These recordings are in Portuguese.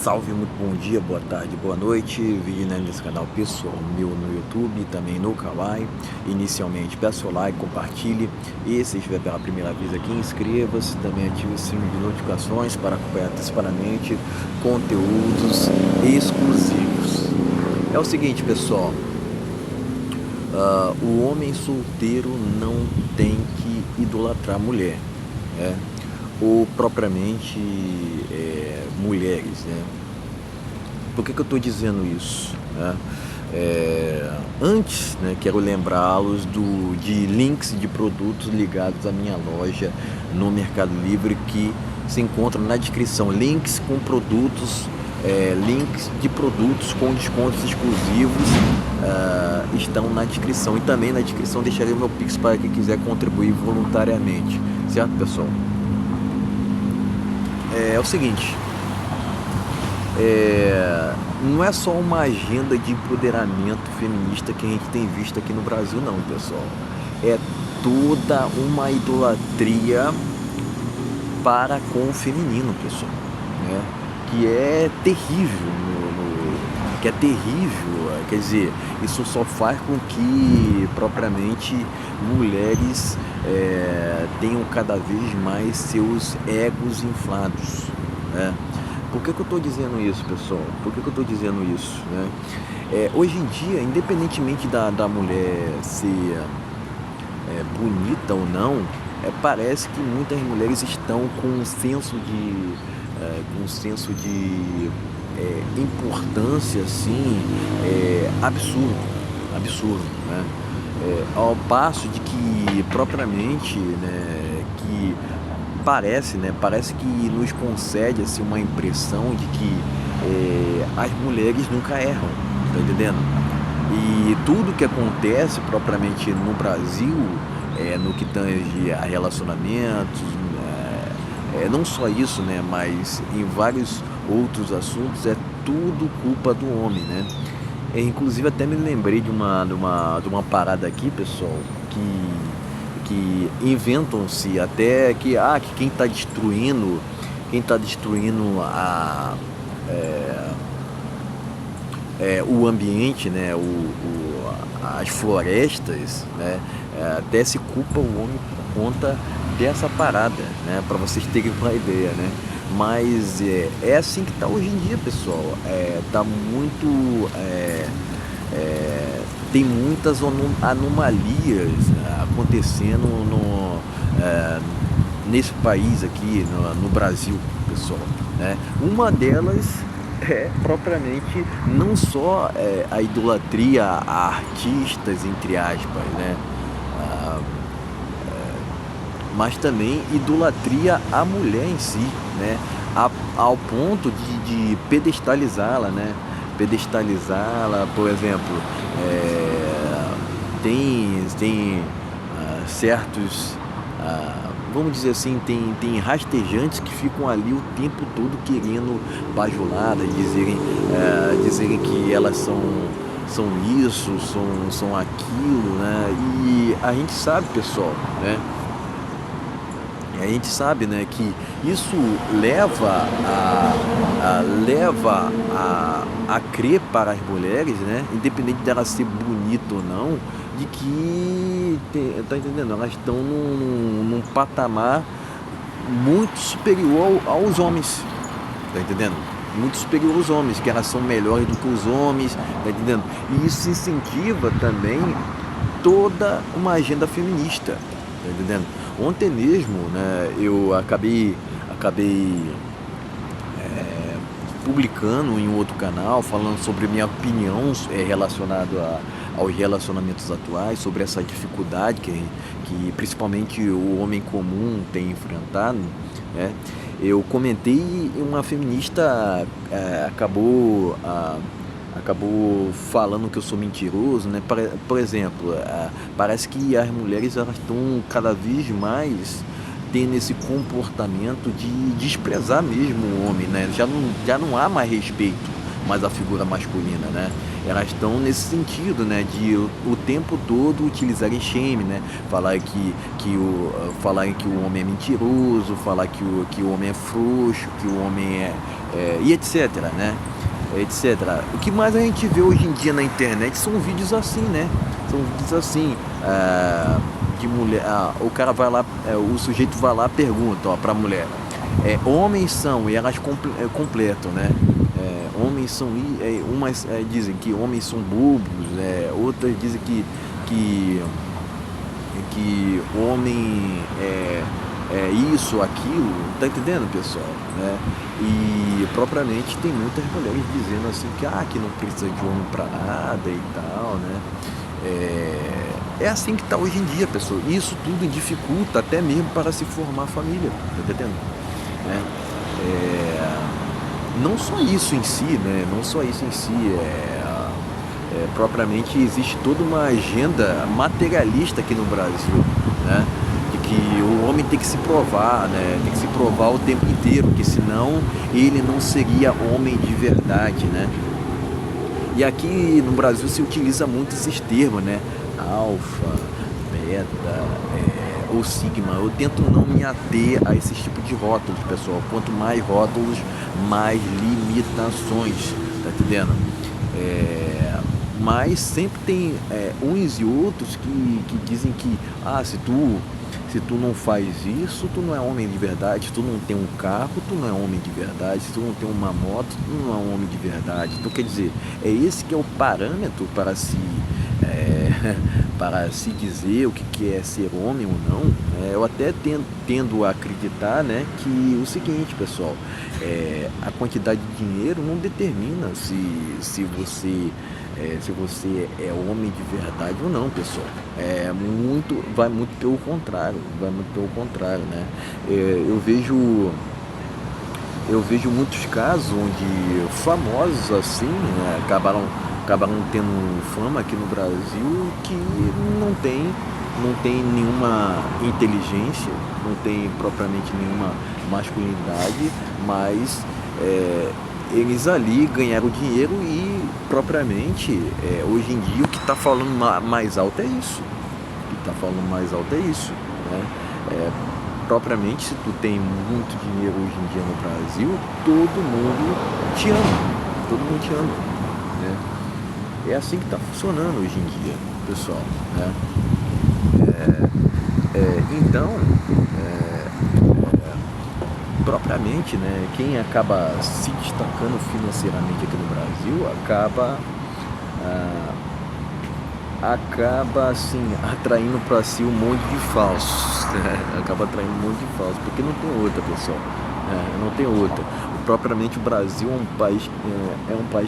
Salve, muito bom dia, boa tarde, boa noite. Vídeo nesse canal pessoal meu no YouTube, também no Kawaii. Inicialmente, peço o like, compartilhe. E se estiver pela primeira vez aqui, inscreva-se. Também ative o sininho de notificações para acompanhar antecipadamente conteúdos exclusivos. É o seguinte, pessoal. O homem solteiro não tem que idolatrar a mulher, né? Ou propriamente mulheres, né? Por que eu estou dizendo isso, né? Antes, né, quero lembrá-los de links de produtos ligados à minha loja no Mercado Livre que se encontram na descrição. Links com produtos, links de produtos com descontos exclusivos estão na descrição. E também na descrição deixarei o meu Pix para quem quiser contribuir voluntariamente, certo, pessoal? É o seguinte, não é só uma agenda de empoderamento feminista que a gente tem visto aqui no Brasil, não, pessoal. É toda uma idolatria para com o feminino, pessoal, né? Que é terrível, quer dizer, isso só faz com que propriamente mulheres tenham cada vez mais seus egos inflados, né? Por que eu estou dizendo isso, pessoal? Por que eu estou dizendo isso, né? Hoje em dia, independentemente da mulher ser bonita ou não, parece que muitas mulheres estão com um senso de importância assim, absurdo, né? Ao passo de que propriamente, né, que parece que nos concede assim, uma impressão de que as mulheres nunca erram, tá entendendo? E tudo que acontece propriamente no Brasil, no que tange a relacionamentos, não só isso, né, mas em vários outros assuntos, é tudo culpa do homem, né? Inclusive até me lembrei de uma parada aqui, pessoal, que inventam-se até que quem está destruindo o ambiente, né, as florestas, né, até se culpa o homem por conta dessa parada, né, para vocês terem uma ideia, né? Mas é assim que está hoje em dia, pessoal. Tá muito tem muitas anomalias acontecendo nesse país aqui, no Brasil, pessoal, né? Uma delas é propriamente não só a idolatria a artistas, entre aspas, né? Mas também idolatria à mulher em si, né? Ao ponto de pedestalizá-la, né? Pedestalizá-la, por exemplo, tem certos, vamos dizer assim, tem rastejantes que ficam ali o tempo todo querendo bajuladas, dizerem que elas são isso, são aquilo, né? E a gente sabe, pessoal, né? A gente sabe, né, que isso leva a crer para as mulheres, né, independente dela ser bonita ou não, de que, tá entendendo? Elas estão num patamar muito superior aos homens, tá entendendo? Muito superior aos homens, que elas são melhores do que os homens, tá entendendo? E isso incentiva também toda uma agenda feminista, tá entendendo? Ontem mesmo, né, eu acabei publicando em um outro canal, falando sobre minha opinião relacionada aos relacionamentos atuais, sobre essa dificuldade que principalmente o homem comum tem enfrentado, né? Eu comentei e uma feminista acabou falando que eu sou mentiroso, né? Por exemplo, parece que as mulheres elas estão cada vez mais tendo esse comportamento de desprezar mesmo o homem, né? Já não há mais respeito mais à figura masculina, né? Elas estão nesse sentido, né? De o tempo todo utilizarem shame, né? Falarem que o homem é mentiroso, falar que o homem é frouxo, que o homem e etc, né? Etc. O que mais a gente vê hoje em dia na internet são vídeos assim, né? São vídeos assim, de mulher. O cara vai lá, o sujeito vai lá e pergunta, ó, pra mulher. Homens são, e elas completam, né? Homens são, umas dizem que homens são bobos, outras dizem que homem é isso, aquilo, tá entendendo, pessoal? Né? E propriamente tem muitas mulheres dizendo assim que não precisa de homem pra nada e tal, né? É assim que tá hoje em dia, pessoal. Isso tudo dificulta até mesmo para se formar família, tá entendendo? Né? Não só isso em si, né? Não só isso em si, propriamente existe toda uma agenda materialista aqui no Brasil, né? De que o homem tem que se provar, né? Tem que se provar o tempo inteiro, que senão ele não seria homem de verdade, né? E aqui no Brasil se utiliza muito esses termos, né? Alfa, beta, ou sigma. Eu tento não me ater a esses tipos de rótulos, pessoal. Quanto mais rótulos, mais limitações, tá entendendo? Mas sempre tem uns e outros que dizem que se tu não faz isso, tu não é homem de verdade. Se tu não tem um carro, tu não é homem de verdade. Se tu não tem uma moto, tu não é um homem de verdade. Então, quer dizer, é esse que é o parâmetro para para se dizer o que é ser homem ou não. Eu até tendo a acreditar, né, que o seguinte, pessoal, a quantidade de dinheiro não determina se você é homem de verdade ou não, pessoal. Vai muito pelo contrário, né? Eu vejo muitos casos onde famosos assim, né, acabaram tendo fama aqui no Brasil que não tem nenhuma inteligência, não tem propriamente nenhuma masculinidade, mas eles ali ganharam dinheiro e propriamente hoje em dia o que está falando mais alto é isso. O que está falando mais alto é isso, né? Propriamente, se tu tem muito dinheiro hoje em dia no Brasil, todo mundo te ama, né? É assim que está funcionando hoje em dia, pessoal, né? Então, propriamente, né, quem acaba se destacando financeiramente aqui no Brasil acaba assim atraindo para si um monte de falsos, né? Acaba atraindo um monte de falsos, porque não tem outra, pessoal, não tem outra. Propriamente o Brasil é um país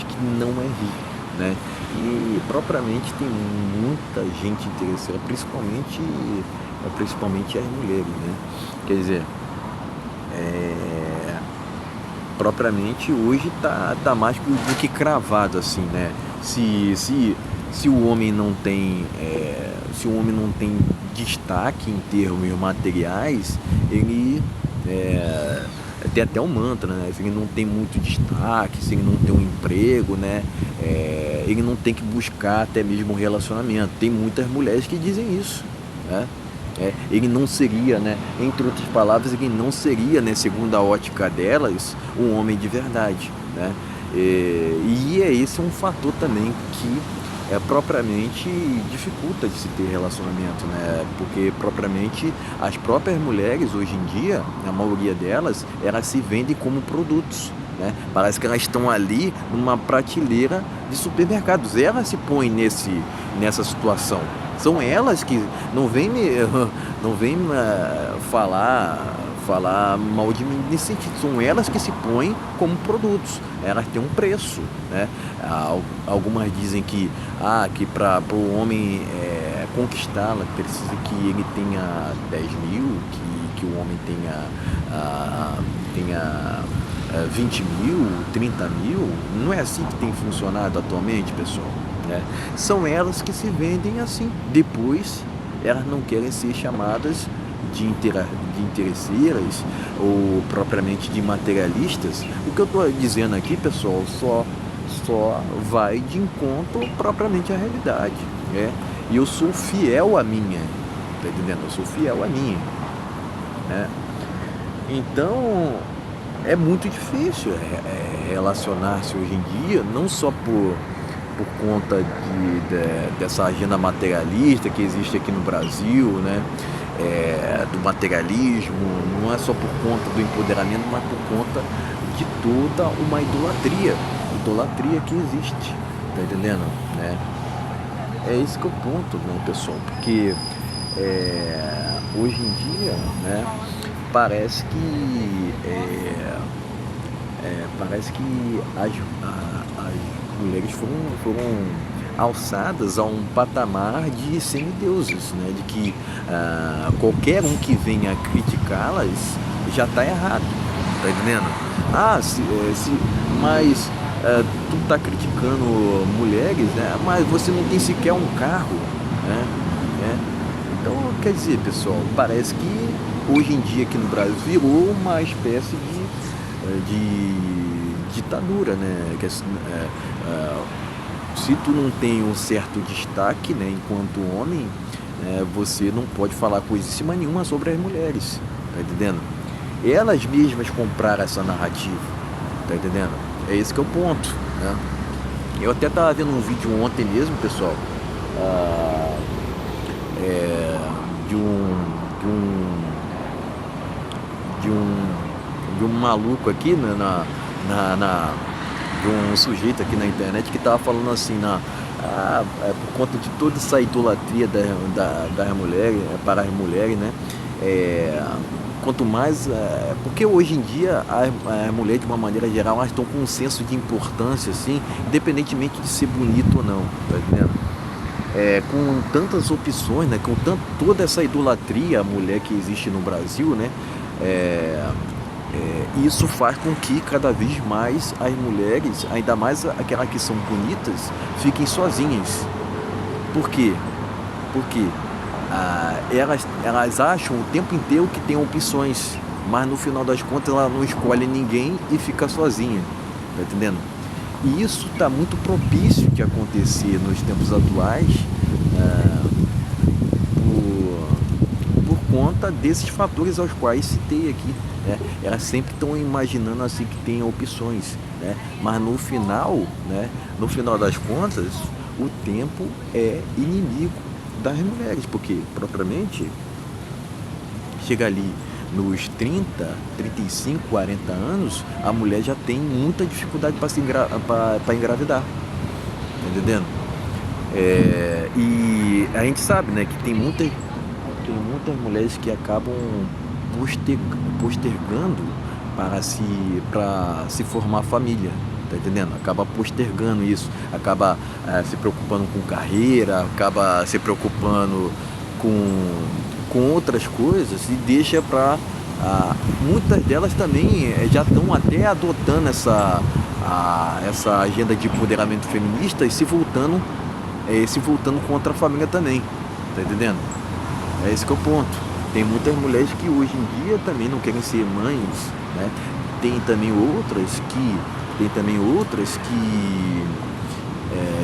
que não é rico, né? E propriamente tem muita gente interessada, principalmente as mulheres, né? Quer dizer, propriamente hoje tá mais do que cravado assim, né? Se o homem não tem destaque em termos materiais, ele tem até um mantra, né? Se ele não tem muito destaque, se ele não tem um emprego, né? Ele não tem que buscar até mesmo um relacionamento. Tem muitas mulheres que dizem isso, né? Ele não seria, né? Entre outras palavras, ele não seria, né, segundo a ótica delas, um homem de verdade, né? Esse é um fator também que propriamente dificulta de se ter relacionamento, né? Porque propriamente as próprias mulheres hoje em dia, a maioria delas, elas se vendem como produtos, né? Parece que elas estão ali numa prateleira de supermercados. Elas se põem nessa situação. São elas que não vem falar mal de mim nesse sentido. São elas que se põem como produtos. Elas têm um preço, né? Algumas dizem que para o homem conquistá-la precisa que ele tenha 10 mil, que o homem tenha 20 mil, 30 mil. Não é assim que tem funcionado atualmente, pessoal, né? São elas que se vendem assim. Depois elas não querem ser chamadas de interesseiras ou propriamente de materialistas. O que eu estou dizendo aqui, pessoal, só vai de encontro propriamente à realidade, né? E eu sou fiel à minha, tá entendendo? Eu sou fiel à minha, né? Então é muito difícil relacionar-se hoje em dia, não só por conta dessa agenda materialista que existe aqui no Brasil, né? Do materialismo, não é só por conta do empoderamento, mas por conta de toda uma idolatria que existe, tá entendendo? Né? É esse que é o ponto, né, pessoal? Porque hoje em dia, né, parece que as mulheres foram alçadas a um patamar de semideuses, né? De que qualquer um que venha criticá-las já está errado, tá entendendo? Mas tu tá criticando mulheres, né? Mas você não tem sequer um carro, né? Então, quer dizer, pessoal, parece que hoje em dia aqui no Brasil virou uma espécie de ditadura, né? Se tu não tem um certo destaque, né, enquanto homem, você não pode falar coisíssima nenhuma sobre as mulheres, tá entendendo? Elas mesmas compraram essa narrativa, tá entendendo? É esse que é o ponto, né? Eu até estava vendo um vídeo ontem mesmo, pessoal, de um maluco aqui, né, de um sujeito aqui na internet que estava falando assim, por conta de toda essa idolatria das mulheres, para as mulheres, né? Quanto mais. Porque hoje em dia as mulheres, de uma maneira geral, elas estão com um senso de importância, assim, independentemente de ser bonito ou não, tá entendendo? Com tantas opções, né? Toda essa idolatria à mulher que existe no Brasil, né? Isso faz com que cada vez mais as mulheres, ainda mais aquelas que são bonitas, fiquem sozinhas. Por quê? Porque elas acham o tempo inteiro que tem opções, mas no final das contas ela não escolhe ninguém e fica sozinha, tá entendendo? E isso está muito propício de acontecer nos tempos atuais, por conta desses fatores aos quais citei aqui, né? Elas sempre estão imaginando assim que tem opções, né? Mas no final das contas, o tempo é inimigo das mulheres, porque propriamente chega ali nos 30, 35, 40 anos, a mulher já tem muita dificuldade para engravidar, tá entendendo? E a gente sabe, né, que tem muitas mulheres que acabam postergando para se formar família, tá entendendo? Acaba postergando isso, acaba se preocupando com carreira, acaba se preocupando com outras coisas e deixa para muitas delas também já estão até adotando essa agenda de empoderamento feminista e se voltando contra a família também, tá entendendo? É esse que é o ponto. Tem muitas mulheres que hoje em dia também não querem ser mães, né? Tem também outras que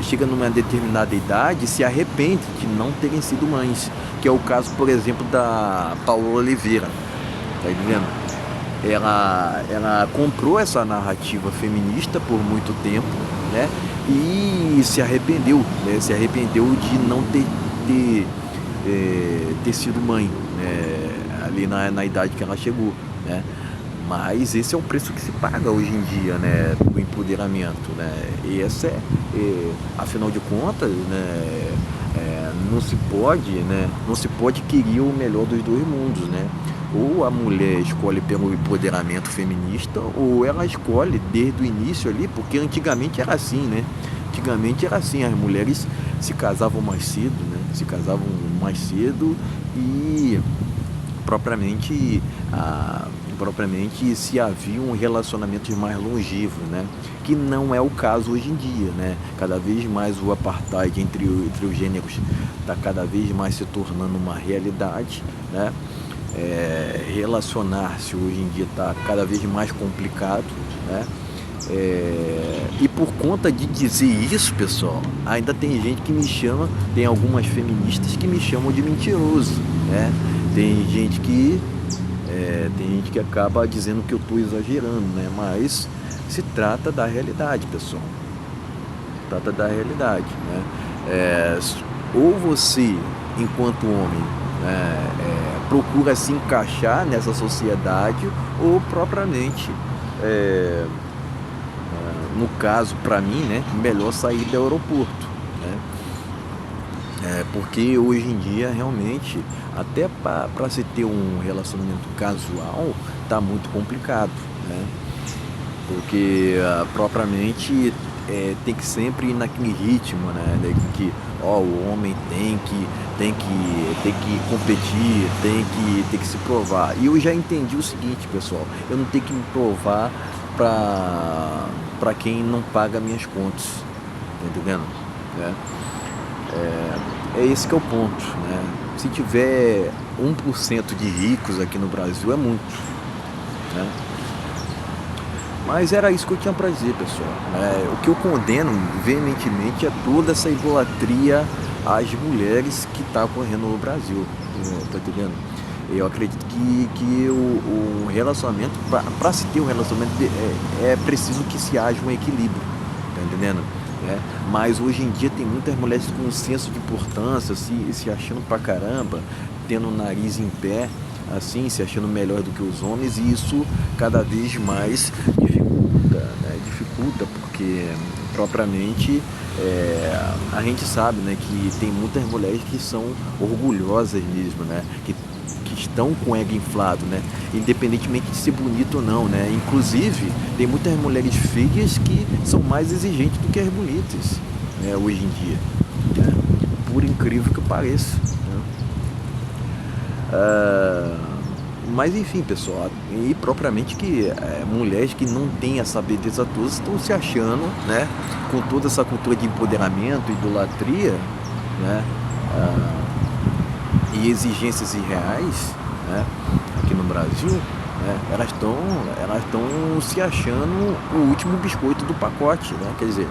chegam numa determinada idade e se arrependem de não terem sido mães, que é o caso, por exemplo, da Paola Oliveira, tá entendendo? Ela comprou essa narrativa feminista por muito tempo, né? E se arrependeu, né? Se arrependeu de não ter sido mãe, ali na idade que ela chegou, né? Mas esse é o preço que se paga hoje em dia, né, do empoderamento, né? E afinal de contas, né, não se pode querer o melhor dos dois mundos, né? Ou a mulher escolhe pelo empoderamento feminista, ou ela escolhe desde o início ali, porque antigamente era assim, né? Antigamente era assim, as mulheres se casavam mais cedo, né? E propriamente se haviam relacionamentos mais longevos, né? Que não é o caso hoje em dia, né? Cada vez mais o apartheid entre os gêneros está cada vez mais se tornando uma realidade, né? Relacionar-se hoje em dia está cada vez mais complicado, né? E por conta de dizer isso, pessoal, ainda tem gente que me chama, tem algumas feministas que me chamam de mentiroso, né? Tem gente que Tem gente que acaba dizendo que eu estou exagerando, né? Mas se trata da realidade, pessoal. Se trata da realidade, né? Ou você, enquanto homem, procura se encaixar nessa sociedade, ou propriamente, é, no caso, para mim, né, melhor sair do aeroporto, né? Porque hoje em dia, realmente, até para se ter um relacionamento casual, tá muito complicado, né? Porque propriamente tem que sempre ir naquele ritmo, né? Que o homem tem que competir, tem que se provar. E eu já entendi o seguinte, pessoal, eu não tenho que me provar para quem não paga minhas contas, tá entendendo? É, é esse que é o ponto, né? Se tiver 1% de ricos aqui no Brasil é muito, né? Mas era isso que eu tinha para dizer, pessoal. O que eu condeno veementemente é toda essa idolatria às mulheres que está ocorrendo no Brasil. Tá entendendo? Eu acredito que o relacionamento, para se ter um relacionamento, é preciso que se haja um equilíbrio. Tá entendendo? Mas hoje em dia tem muitas mulheres com um senso de importância, se achando pra caramba, tendo o nariz em pé, assim, se achando melhor do que os homens, e isso cada vez mais dificulta, né? Dificulta porque propriamente a gente sabe, né, que tem muitas mulheres que são orgulhosas mesmo, né? Que estão com o ego inflado, né? Independentemente de ser bonito ou não, né? Inclusive, tem muitas mulheres feias que são mais exigentes do que as bonitas, né? Hoje em dia, né? Por incrível que pareça, né? Mas enfim, pessoal, e propriamente que mulheres que não têm essa beleza toda estão se achando, né? Com toda essa cultura de empoderamento, idolatria, né? E exigências irreais, né, aqui no Brasil, né, elas estão se achando o último biscoito do pacote, né? Quer dizer,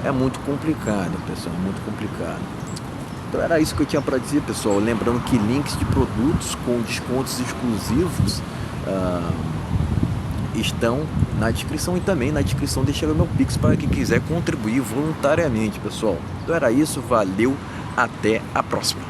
é muito complicado, pessoal, é muito complicado. Então era isso que eu tinha para dizer, pessoal. Lembrando que links de produtos com descontos exclusivos estão na descrição, e também na descrição deixarei o meu Pix para quem quiser contribuir voluntariamente, pessoal. Então era isso, valeu, até a próxima.